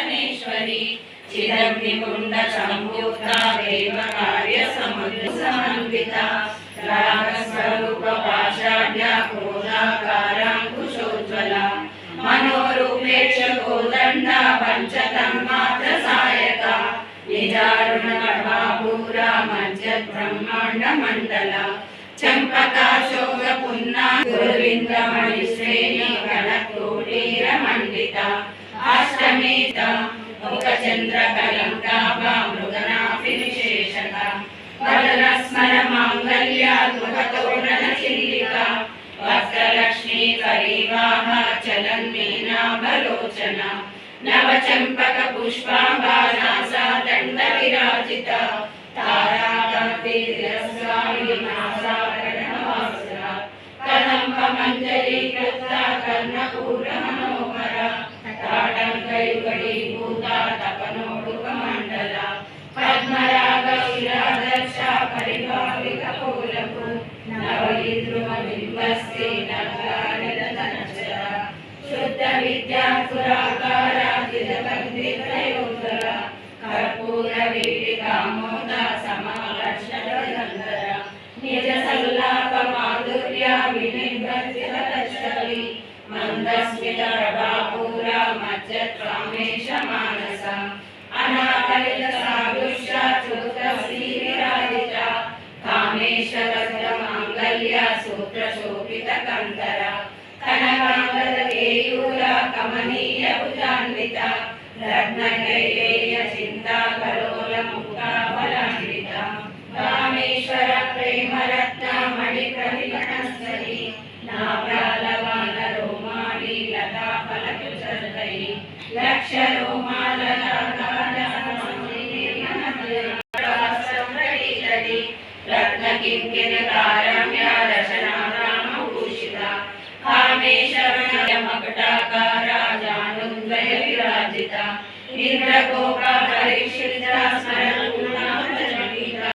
भुवनेश्वरी चिदग्निकुण्ड सम्भूता देवकार्य समन्विता रागस्वरूप पाषाढ्या क्रोधाकाराङ्कुशोज्ज्वला मनोरूपेक्ष कोदण्डा पञ्चतन्मात्र Sayaka निजारुण कभापूरा मज्जत् ब्रह्माण्ड मण्डला चंपकाशोक पुन्ना गुरुविंदमणि श्रेणी कनकोटीर मंडिता अष्टमीता मुखचंद्र कलंकाभा मृगनाभि विशेषता वरदस्मर मांगल्या मुखतोरण चिल्लिका वक्त्रलक्ष्मी करीवाह चलन्मीनाभलोचना नवचंपक पुष्पांगानासा दंड विराजिता कदम्बमञ्जरी कृता कर्णपूर मनोहरा ताटङ्कयुगडीभूता तपनोडुकमण्डला पद्मराग शिरादर्शा परिभाविकपोलभू नवलिद्रुमबिम्बस्ते नगानिरतनचरा शुद्धविद्या पुराकारा चिदकन्दित्रयोत्तरा कर्पूरवीटिकामोदा समाकर्षणगन्धरा निज सल्लाप माधुर्या विनिर्भर्तितश्चली मन्दस्मित प्रभापूरा मज्जत् रामेश मानसा अनाकलित सादृश्या चूत्रश्रीविराजिता कामेश दत्त माङ्गल्या सूत्रशोभित कन्धरा कनकाङ्गद केयूरा कमनीय भुजान्विता रत्नकैकेय चिन्ता कलोल मुक्ताफलान्विता कामेश्वर प्रेम रत्नमणि प्रविगणस्थली नाभ्यालवाल रोमाणि लता फलकुचर्दयि लक्ष रोमाललाकालसंवृणीमनमलि रत्नकिङ्किणकारम्या रचनारामभूषिता कामेश्वरनय मकटाकारा जानुद्वय विराजिता इंद्रगोपा परिक्षिता स्मरण